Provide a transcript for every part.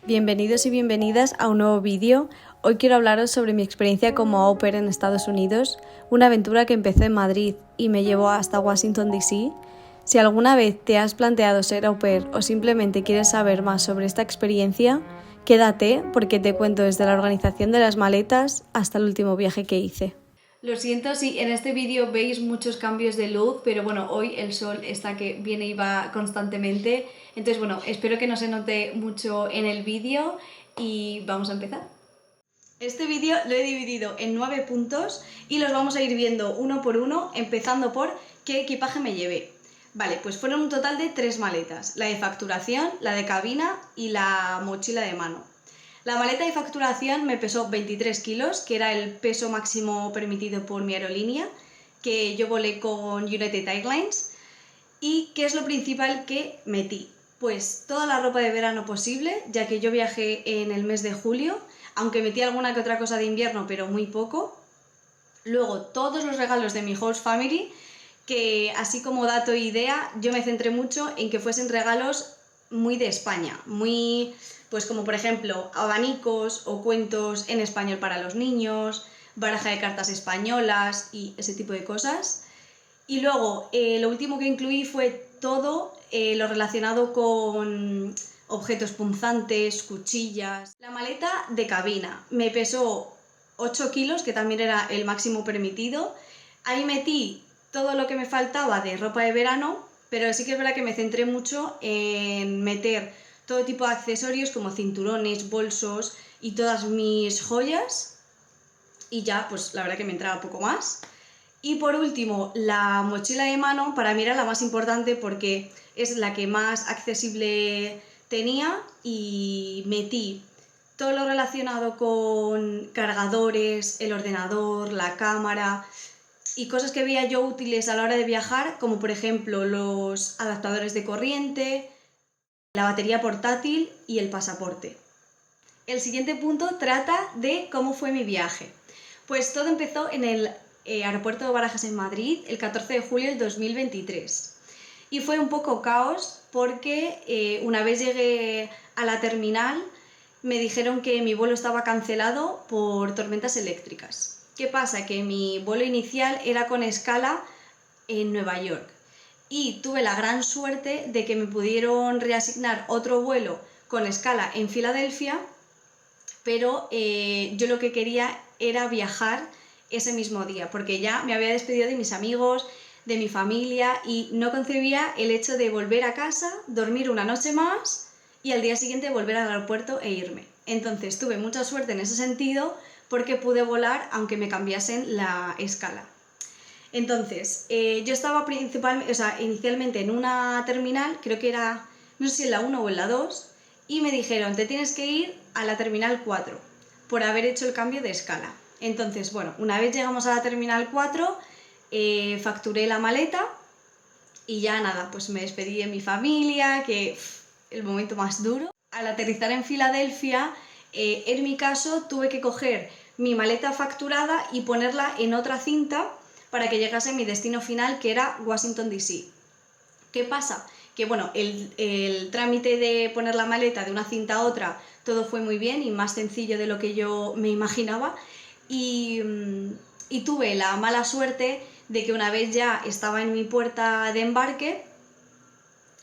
Bienvenidos y bienvenidas a un nuevo vídeo. Hoy quiero hablaros sobre mi experiencia como au pair en Estados Unidos, una aventura que empezó en Madrid y me llevó hasta Washington DC. Si alguna vez te has planteado ser au pair o simplemente quieres saber más sobre esta experiencia, quédate porque te cuento desde la organización de las maletas hasta el último viaje que hice. Lo siento si en este vídeo veis muchos cambios de luz, pero bueno, hoy el sol está que viene y va constantemente. Entonces bueno, espero que no se note mucho en el vídeo y vamos a empezar. Este vídeo lo he dividido en 9 puntos y los vamos a ir viendo uno por uno, empezando por qué equipaje me llevé. Vale, pues fueron un total de 3 maletas, la de facturación, la de cabina y la mochila de mano. La maleta de facturación me pesó 23 kilos, que era el peso máximo permitido por mi aerolínea, que yo volé con United Airlines. ¿Y qué es lo principal que metí? Pues toda la ropa de verano posible, ya que yo viajé en el mes de julio, aunque metí alguna que otra cosa de invierno, pero muy poco. Luego todos los regalos de mi host family, que así como dato e idea, yo me centré mucho en que fuesen regalos muy de España, muy, pues como por ejemplo abanicos o cuentos en español para los niños, baraja de cartas españolas y ese tipo de cosas. Y luego lo último que incluí fue todo lo relacionado con objetos punzantes, cuchillas. La maleta de cabina me pesó 8 kilos, que también era el máximo permitido. Ahí metí todo lo que me faltaba de ropa de verano, pero sí que es verdad que me centré mucho en meter todo tipo de accesorios como cinturones, bolsos y todas mis joyas. Y ya, pues la verdad que me entraba poco más. Y por último, la mochila de mano para mí era la más importante porque es la que más accesible tenía y metí todo lo relacionado con cargadores, el ordenador, la cámara y cosas que veía yo útiles a la hora de viajar, como por ejemplo los adaptadores de corriente, la batería portátil y el pasaporte. El siguiente punto trata de cómo fue mi viaje. Pues todo empezó en el aeropuerto de Barajas en Madrid el 14 de julio del 2023. Y fue un poco caos porque una vez llegué a la terminal me dijeron que mi vuelo estaba cancelado por tormentas eléctricas. ¿Qué pasa? Que mi vuelo inicial era con escala en Nueva York y tuve la gran suerte de que me pudieron reasignar otro vuelo con escala en Filadelfia, pero yo lo que quería era viajar ese mismo día, porque ya me había despedido de mis amigos, de mi familia y no concebía el hecho de volver a casa, dormir una noche más y al día siguiente volver al aeropuerto e irme. Entonces tuve mucha suerte en ese sentido porque pude volar aunque me cambiasen la escala. Entonces, yo estaba inicialmente en una terminal, creo que era, no sé si en la 1 o en la 2, y me dijeron, te tienes que ir a la terminal 4 por haber hecho el cambio de escala. Entonces, bueno, una vez llegamos a la terminal 4, facturé la maleta y ya nada, pues me despedí de mi familia, que el momento más duro. Al aterrizar en Filadelfia, en mi caso tuve que coger mi maleta facturada y ponerla en otra cinta para que llegase a mi destino final, que era Washington DC. ¿Qué pasa? Que bueno, el trámite de poner la maleta de una cinta a otra, todo fue muy bien y más sencillo de lo que yo me imaginaba. Y tuve la mala suerte de que una vez ya estaba en mi puerta de embarque,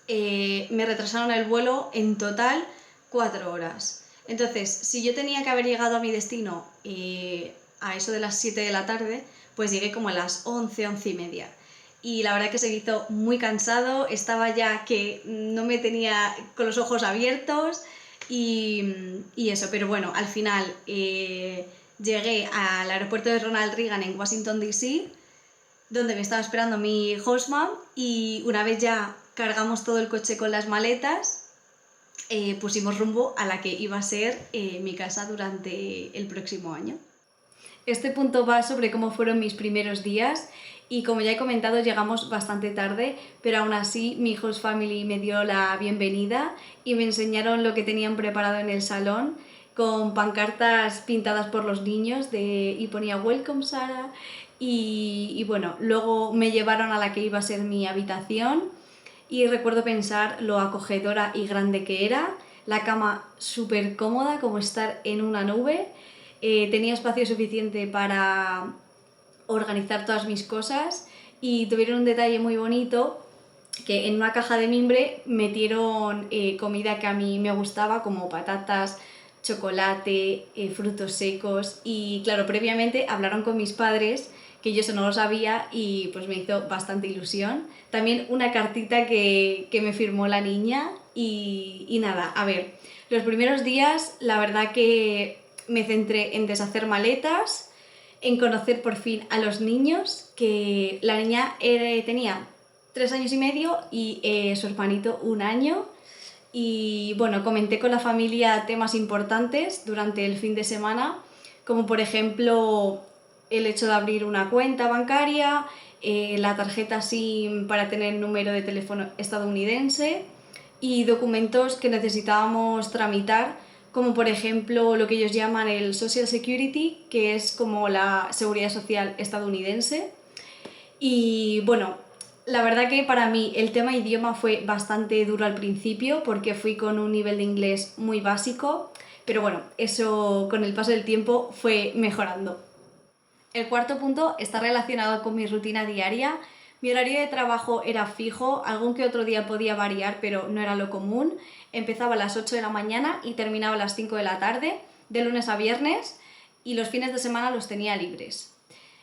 me retrasaron el vuelo en total 4 horas. Entonces, si yo tenía que haber llegado a mi destino a eso de las 7 de la tarde, pues llegué como a las 11, 11 y media. Y la verdad que se me hizo muy cansado, estaba ya que no me tenía con los ojos abiertos y eso, pero bueno, al final llegué al aeropuerto de Ronald Reagan en Washington DC, donde me estaba esperando mi host mom, y una vez ya cargamos todo el coche con las maletas, pusimos rumbo a la que iba a ser mi casa durante el próximo año. Este punto va sobre cómo fueron mis primeros días y como ya he comentado llegamos bastante tarde, pero aún así mi host family me dio la bienvenida y me enseñaron lo que tenían preparado en el salón con pancartas pintadas por los niños y ponía Welcome Sara y bueno, luego me llevaron a la que iba a ser mi habitación y recuerdo pensar lo acogedora y grande que era. la cama súper cómoda, como estar en una nube. Tenía espacio suficiente para organizar todas mis cosas y tuvieron un detalle muy bonito que en una caja de mimbre metieron comida que a mí me gustaba, como patatas, chocolate, frutos secos, y claro, previamente hablaron con mis padres, que yo eso no lo sabía y pues me hizo bastante ilusión. También una cartita que me firmó la niña y nada, a ver, los primeros días la verdad que me centré en deshacer maletas, en conocer por fin a los niños, que la niña tenía 3 años y medio y su hermanito 1 año. Y bueno, comenté con la familia temas importantes durante el fin de semana, como por ejemplo el hecho de abrir una cuenta bancaria, la tarjeta SIM para tener número de teléfono estadounidense y documentos que necesitábamos tramitar, como por ejemplo lo que ellos llaman el Social Security, que es como la seguridad social estadounidense. Y bueno, la verdad que para mí el tema idioma fue bastante duro al principio porque fui con un nivel de inglés muy básico, pero bueno, eso con el paso del tiempo fue mejorando. El cuarto punto está relacionado con mi rutina diaria. Mi horario de trabajo era fijo, algún que otro día podía variar, pero no era lo común. Empezaba a las 8 de la mañana y terminaba a las 5 de la tarde, de lunes a viernes, y los fines de semana los tenía libres.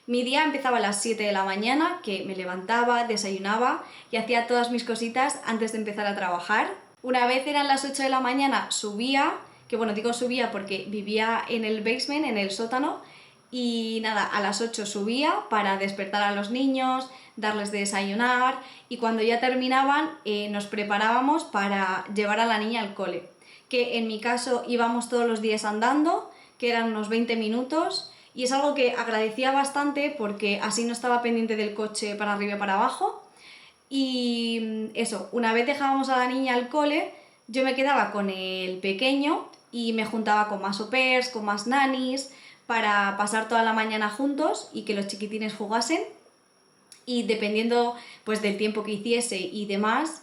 Mi día empezaba a las 7 de la mañana, que me levantaba, desayunaba y hacía todas mis cositas antes de empezar a trabajar. Una vez eran las 8 de la mañana, subía, que bueno, digo subía porque vivía en el basement, en el sótano, y nada, a las 8 subía para despertar a los niños, darles de desayunar, y cuando ya terminaban nos preparábamos para llevar a la niña al cole, que en mi caso íbamos todos los días andando, que eran unos 20 minutos, y es algo que agradecía bastante porque así no estaba pendiente del coche para arriba y para abajo. Y eso, una vez dejábamos a la niña al cole, yo me quedaba con el pequeño y me juntaba con más au pairs, con más nannies, para pasar toda la mañana juntos y que los chiquitines jugasen. Y dependiendo pues del tiempo que hiciese y demás,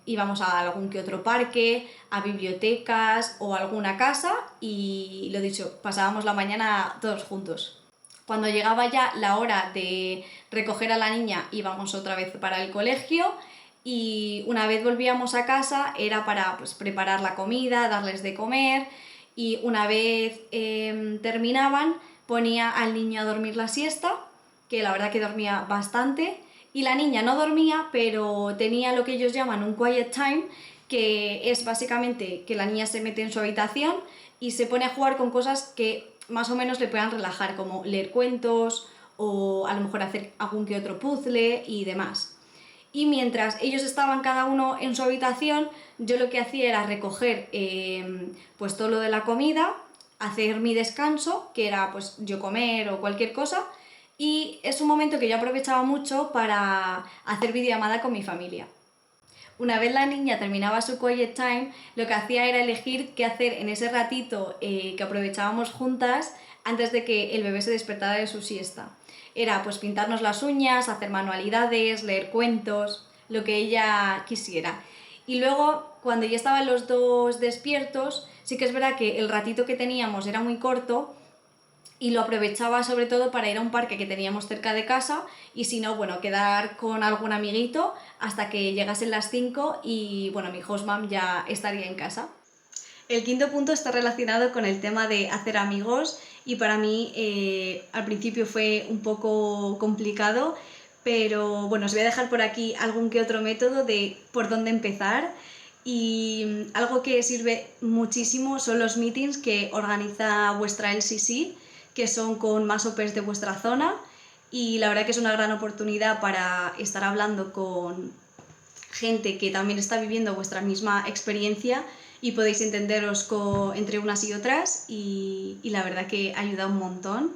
íbamos a algún que otro parque, a bibliotecas o a alguna casa, y lo dicho, pasábamos la mañana todos juntos. Cuando llegaba ya la hora de recoger a la niña, íbamos otra vez para el colegio, y una vez volvíamos a casa era para pues preparar la comida, darles de comer, y una vez terminaban ponía al niño a dormir la siesta, que la verdad que dormía bastante, y la niña no dormía, pero tenía lo que ellos llaman un quiet time, que es básicamente que la niña se mete en su habitación y se pone a jugar con cosas que más o menos le puedan relajar, como leer cuentos o a lo mejor hacer algún que otro puzzle y demás. Y mientras ellos estaban cada uno en su habitación, yo lo que hacía era recoger pues todo lo de la comida, hacer mi descanso, que era pues yo comer o cualquier cosa, y es un momento que yo aprovechaba mucho para hacer videollamada con mi familia. Una vez la niña terminaba su quiet time, lo que hacía era elegir qué hacer en ese ratito que aprovechábamos juntas antes de que el bebé se despertara de su siesta. Era pues pintarnos las uñas, hacer manualidades, leer cuentos, lo que ella quisiera. Y luego, cuando ya estaban los dos despiertos, sí que es verdad que el ratito que teníamos era muy corto, y lo aprovechaba sobre todo para ir a un parque que teníamos cerca de casa, y si no, bueno, quedar con algún amiguito hasta que llegasen las 5 y bueno, mi host mom ya estaría en casa. El quinto punto está relacionado con el tema de hacer amigos, y para mí al principio fue un poco complicado, pero bueno, os voy a dejar por aquí algún que otro método de por dónde empezar. Y algo que sirve muchísimo son los meetings que organiza vuestra LCC, que son con más au pairs de vuestra zona, y la verdad que es una gran oportunidad para estar hablando con gente que también está viviendo vuestra misma experiencia y podéis entenderos entre unas y otras, y la verdad que ayuda un montón.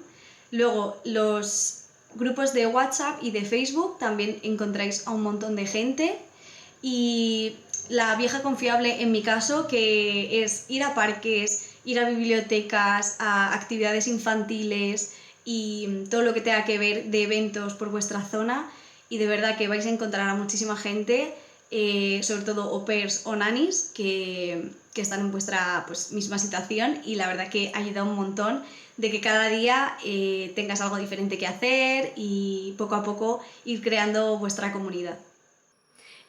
Luego, los grupos de WhatsApp y de Facebook también encontráis a un montón de gente, y la vieja confiable en mi caso, que es ir a parques, ir a bibliotecas, a actividades infantiles y todo lo que tenga que ver de eventos por vuestra zona, y de verdad que vais a encontrar a muchísima gente sobre todo au pairs o nannies que están en vuestra pues, misma situación, y la verdad que ayuda un montón de que cada día tengas algo diferente que hacer y poco a poco ir creando vuestra comunidad.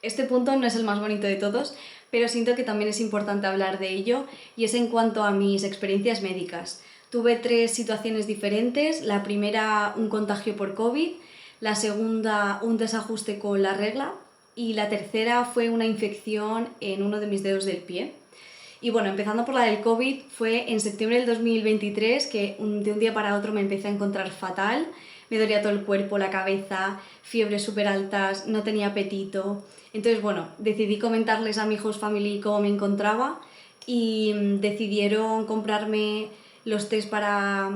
Este punto no es el más bonito de todos, pero siento que también es importante hablar de ello, y es en cuanto a mis experiencias médicas. Tuve 3 situaciones diferentes: la primera un contagio por COVID, la segunda un desajuste con la regla y la tercera fue una infección en uno de mis dedos del pie. Y bueno, empezando por la del COVID, fue en septiembre del 2023 que de un día para otro me empecé a encontrar fatal. Me dolía todo el cuerpo, la cabeza, fiebres súper altas, no tenía apetito. Entonces, bueno, decidí comentarles a mi host family cómo me encontraba y decidieron comprarme los test para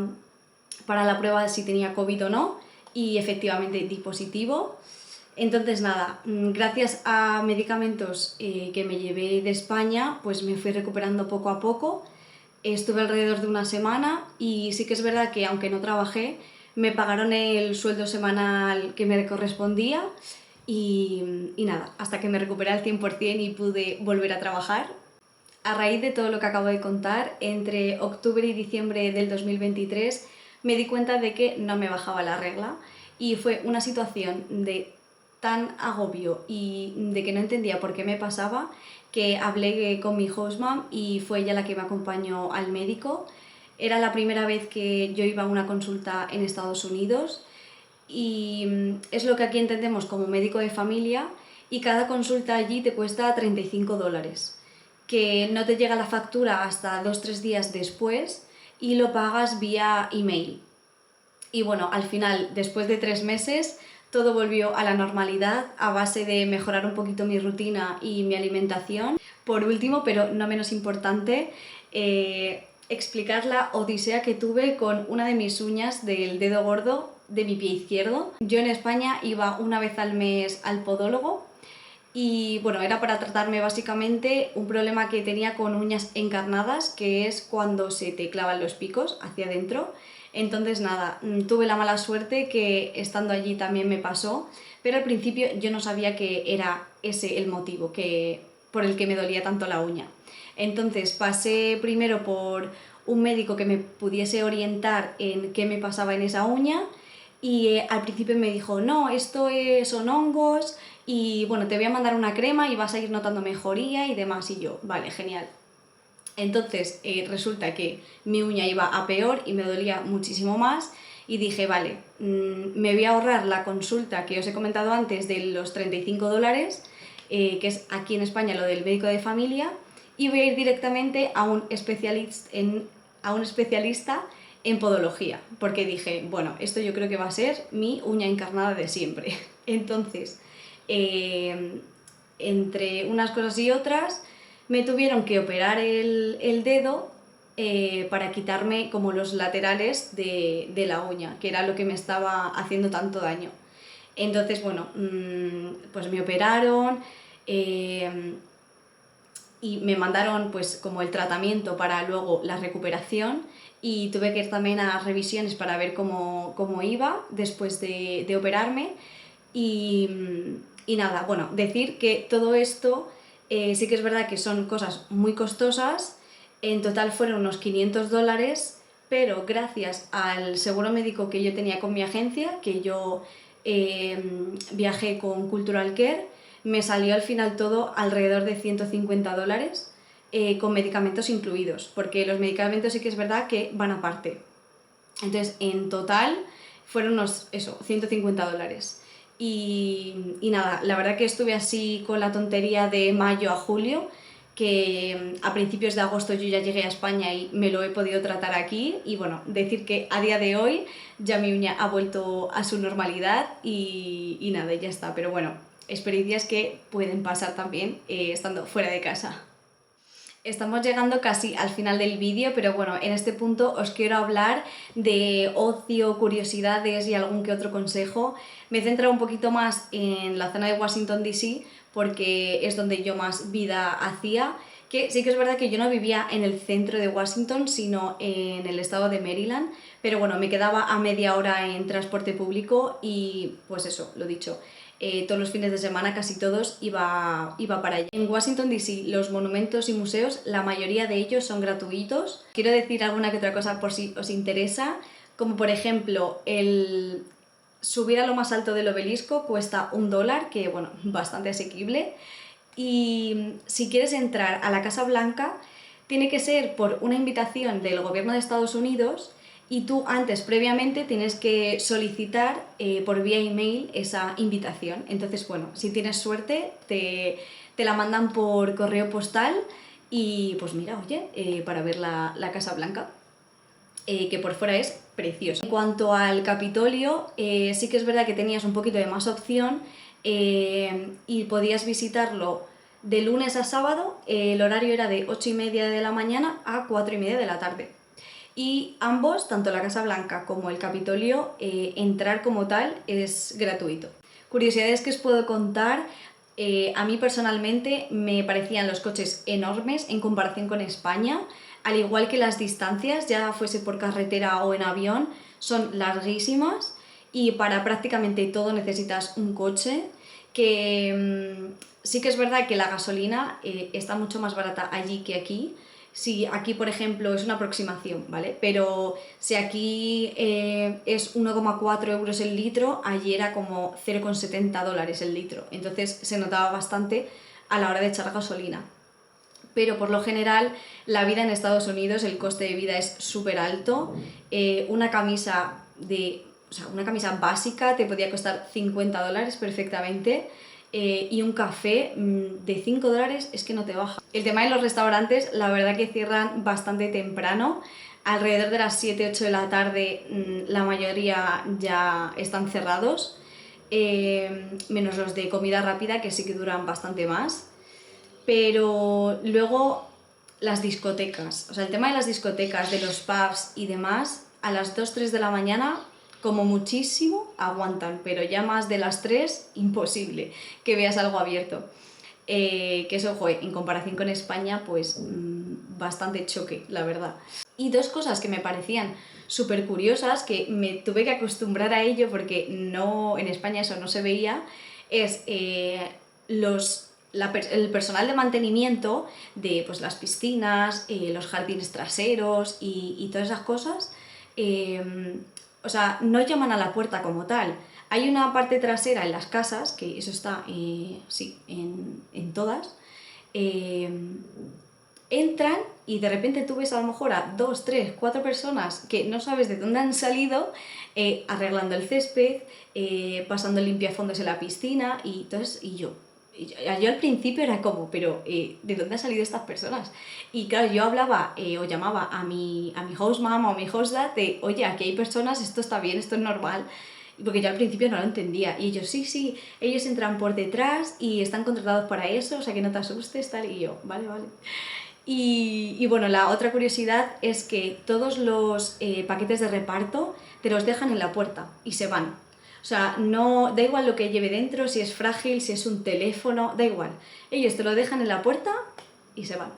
la prueba de si tenía COVID o no, y efectivamente di positivo. Entonces nada, gracias a medicamentos que me llevé de España, pues me fui recuperando poco a poco. Estuve alrededor de una semana y sí que es verdad que aunque no trabajé, me pagaron el sueldo semanal que me correspondía y nada, hasta que me recuperé al 100% y pude volver a trabajar. A raíz de todo lo que acabo de contar, entre octubre y diciembre del 2023 me di cuenta de que no me bajaba la regla, y fue una situación de tan agobio y de que no entendía por qué me pasaba que hablé con mi host mom y fue ella la que me acompañó al médico. Era la primera vez que yo iba a una consulta en Estados Unidos y es lo que aquí entendemos como médico de familia, y cada consulta allí te cuesta $35, que no te llega la factura hasta 2-3 días después y lo pagas vía email. Y bueno, al final, después de 3 meses, todo volvió a la normalidad a base de mejorar un poquito mi rutina y mi alimentación. Por último, pero no menos importante, explicar la odisea que tuve con una de mis uñas del dedo gordo de mi pie izquierdo. Yo en España iba una vez al mes al podólogo y bueno, era para tratarme básicamente un problema que tenía con uñas encarnadas, que es cuando se te clavan los picos hacia adentro. Entonces nada, tuve la mala suerte que estando allí también me pasó, pero al principio yo no sabía que era ese el motivo por el que me dolía tanto la uña. Entonces pasé primero por un médico que me pudiese orientar en qué me pasaba en esa uña, y al principio me dijo, no, son hongos y bueno, te voy a mandar una crema y vas a ir notando mejoría y demás. Y yo, vale, genial. Entonces resulta que mi uña iba a peor y me dolía muchísimo más, y dije, vale, me voy a ahorrar la consulta que os he comentado antes de los $35, que es aquí en España lo del médico de familia, y voy a ir directamente a un especialista en podología, porque dije, bueno, esto yo creo que va a ser mi uña encarnada de siempre. Entonces, entre unas cosas y otras, me tuvieron que operar el dedo para quitarme como los laterales de la uña, que era lo que me estaba haciendo tanto daño. Entonces, bueno, pues me operaron y me mandaron pues como el tratamiento para luego la recuperación, y tuve que ir también a revisiones para ver cómo iba después de operarme. Y nada, bueno, decir que todo esto sí que es verdad que son cosas muy costosas. En total fueron unos $500, pero gracias al seguro médico que yo tenía con mi agencia, que yo viajé con Cultural Care, me salió al final todo alrededor de $150, con medicamentos incluidos, porque los medicamentos sí que es verdad que van aparte. Entonces, en total fueron unos, $150. Y nada, la verdad que estuve así con la tontería de mayo a julio, que a principios de agosto yo ya llegué a España y me lo he podido tratar aquí, y bueno, decir que a día de hoy ya mi uña ha vuelto a su normalidad y nada, ya está. Pero bueno, experiencias que pueden pasar también estando fuera de casa. Estamos llegando casi al final del vídeo, pero bueno, en este punto os quiero hablar de ocio, curiosidades y algún que otro consejo. Me he centrado un poquito más en la zona de Washington DC porque es donde yo más vida hacía, que sí que es verdad que yo no vivía en el centro de Washington, sino en el estado de Maryland, pero bueno, me quedaba a media hora en transporte público y pues eso, lo dicho. todos los fines de semana, casi todos, iba para allá. En Washington DC, los monumentos y museos, la mayoría de ellos son gratuitos. Quiero decir alguna que otra cosa por si os interesa, como por ejemplo el subir a lo más alto del obelisco cuesta $1, que bueno, bastante asequible. Y si quieres entrar a la Casa Blanca, tiene que ser por una invitación del gobierno de Estados Unidos y tú antes, previamente, tienes que solicitar por vía email esa invitación. Entonces, bueno, si tienes suerte, te la mandan por correo postal y pues mira, oye, para ver la Casa Blanca. Que por fuera es precioso. En cuanto al Capitolio, sí que es verdad que tenías un poquito de más opción y podías visitarlo de lunes a sábado. El horario era de 8:30 de la mañana a 4:30 de la tarde. Y ambos, tanto la Casa Blanca como el Capitolio, entrar como tal es gratuito. Curiosidades que os puedo contar. A mí personalmente me parecían los coches enormes en comparación con España, al igual que las distancias, ya fuese por carretera o en avión, son larguísimas y para prácticamente todo necesitas un coche, que sí que es verdad que la gasolina está mucho más barata allí que aquí. Si aquí, por ejemplo, es una aproximación, ¿vale? Pero si aquí es 1,4 euros el litro, allí era como $0,70 el litro. Entonces se notaba bastante a la hora de echar gasolina. Pero por lo general la vida en Estados Unidos, el coste de vida es súper alto. Una camisa una camisa básica te podía costar $50 perfectamente. Y un café de $5 es que no te baja. El tema de los restaurantes, la verdad que cierran bastante temprano. Alrededor de las 7-8 de la tarde la mayoría ya están cerrados, menos los de comida rápida, que sí que duran bastante más. Pero luego las discotecas, o sea, el tema de las discotecas, de los pubs y demás, a las 2-3 de la mañana como muchísimo aguantan, pero ya más de las 3, imposible que veas algo abierto. Que eso, joder, en comparación con España, pues bastante choque, la verdad. Y dos cosas que me parecían súper curiosas, que me tuve que acostumbrar a ello porque no, en España eso no se veía, es el personal de mantenimiento de pues, las piscinas, los jardines traseros y todas esas cosas. O sea, no llaman a la puerta como tal. Hay una parte trasera en las casas, que eso está, sí, en todas. Entran y de repente tú ves a lo mejor a 2, 3, 4 personas que no sabes de dónde han salido, arreglando el césped, pasando limpiafondos en la piscina y yo al principio era como, pero ¿de dónde han salido estas personas? Y claro, yo hablaba o llamaba a mi host mom o a mi host dad de, oye, aquí hay personas, esto está bien, esto es normal, porque yo al principio no lo entendía. Y ellos, sí, ellos entran por detrás y están contratados para eso, o sea que no te asustes, tal. Y yo, vale. Y bueno, la otra curiosidad es que todos los paquetes de reparto te los dejan en la puerta y se van. O sea, no, da igual lo que lleve dentro, si es frágil, si es un teléfono, da igual. Ellos te lo dejan en la puerta y se van.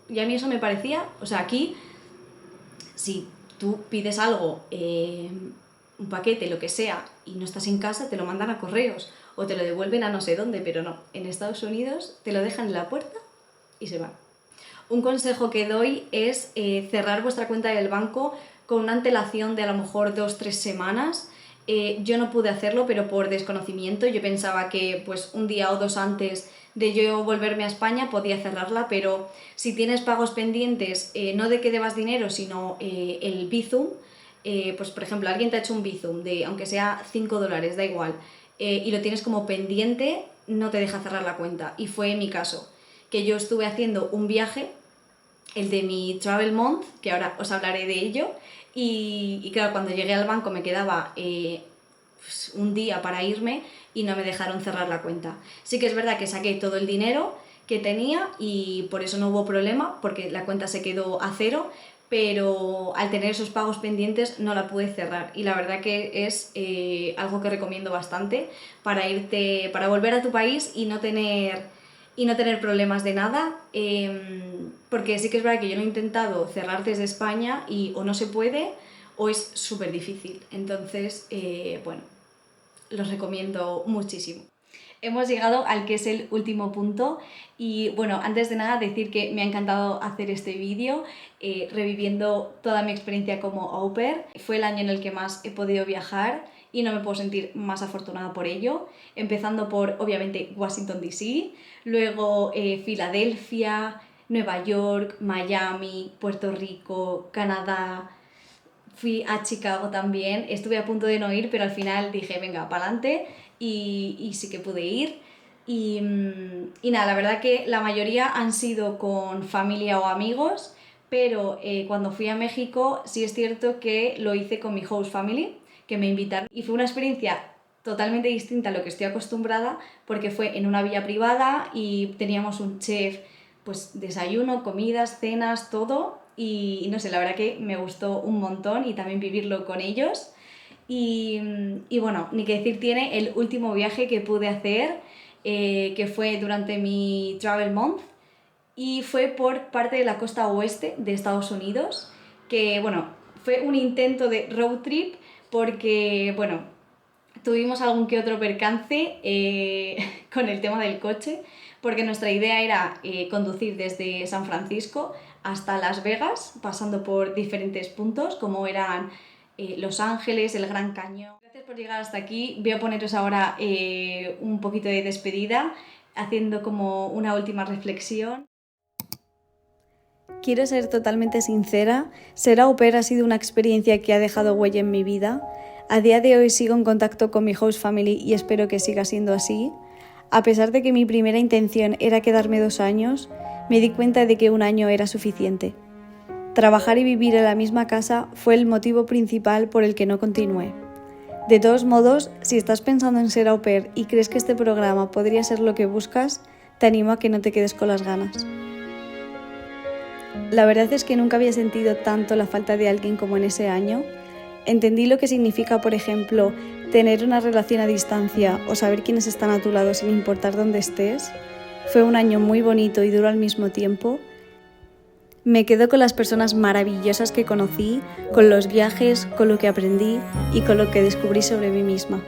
Y a mí eso me parecía, o sea, aquí, si tú pides algo, un paquete, lo que sea, y no estás en casa, te lo mandan a correos o te lo devuelven a no sé dónde, pero no. En Estados Unidos te lo dejan en la puerta y se van. Un consejo que doy es cerrar vuestra cuenta del banco con una antelación de a lo mejor 2-3 semanas. Yo no pude hacerlo, pero por desconocimiento. Yo pensaba que pues un día o dos antes de yo volverme a España podía cerrarla, pero si tienes pagos pendientes, no de que debas dinero, sino el Bizum, pues por ejemplo alguien te ha hecho un Bizum de aunque sea $5, da igual, y lo tienes como pendiente, no te deja cerrar la cuenta. Y fue mi caso, que yo estuve haciendo un viaje, el de mi Travel Month, que ahora os hablaré de ello, y claro, cuando llegué al banco me quedaba pues, un día para irme y no me dejaron cerrar la cuenta. Sí que es verdad que saqué todo el dinero que tenía y por eso no hubo problema, porque la cuenta se quedó a cero, pero al tener esos pagos pendientes no la pude cerrar y la verdad que es algo que recomiendo bastante para volver a tu país y no tener problemas de nada, porque sí que es verdad que yo lo he intentado cerrar desde España y o no se puede o es súper difícil. Entonces, bueno, los recomiendo muchísimo. hemos llegado al que es el último punto y bueno, antes de nada decir que me ha encantado hacer este vídeo reviviendo toda mi experiencia como au pair. Fue el año en el que más he podido viajar y no me puedo sentir más afortunada por ello, empezando por obviamente Washington DC, luego Filadelfia, Nueva York, Miami, Puerto Rico, Canadá. Fui a Chicago también, estuve a punto de no ir, pero al final dije, venga, pa'lante, y sí que pude ir. Y nada, la verdad que la mayoría han sido con familia o amigos, pero cuando fui a México sí es cierto que lo hice con mi host family, que me invitaron, y fue una experiencia totalmente distinta a lo que estoy acostumbrada, porque fue en una villa privada y teníamos un chef, pues desayuno, comidas, cenas, todo. Y no sé, la verdad que me gustó un montón y también vivirlo con ellos. Y bueno, ni que decir tiene el último viaje que pude hacer, que fue durante mi Travel Month y fue por parte de la costa oeste de Estados Unidos, que bueno, fue un intento de road trip porque bueno, tuvimos algún que otro percance con el tema del coche, porque nuestra idea era conducir desde San Francisco hasta Las Vegas, pasando por diferentes puntos, como eran Los Ángeles, el Gran Cañón. Gracias por llegar hasta aquí. Voy a poneros ahora un poquito de despedida, haciendo como una última reflexión. Quiero ser totalmente sincera, ser au pair ha sido una experiencia que ha dejado huella en mi vida. A día de hoy sigo en contacto con mi host family y espero que siga siendo así. A pesar de que mi primera intención era quedarme 2 años, me di cuenta de que 1 año era suficiente. Trabajar y vivir en la misma casa fue el motivo principal por el que no continué. De todos modos, si estás pensando en ser au pair y crees que este programa podría ser lo que buscas, te animo a que no te quedes con las ganas. La verdad es que nunca había sentido tanto la falta de alguien como en ese año. Entendí lo que significa, por ejemplo, tener una relación a distancia o saber quiénes están a tu lado sin importar dónde estés. Fue un año muy bonito y duro al mismo tiempo. Me quedo con las personas maravillosas que conocí, con los viajes, con lo que aprendí y con lo que descubrí sobre mí misma.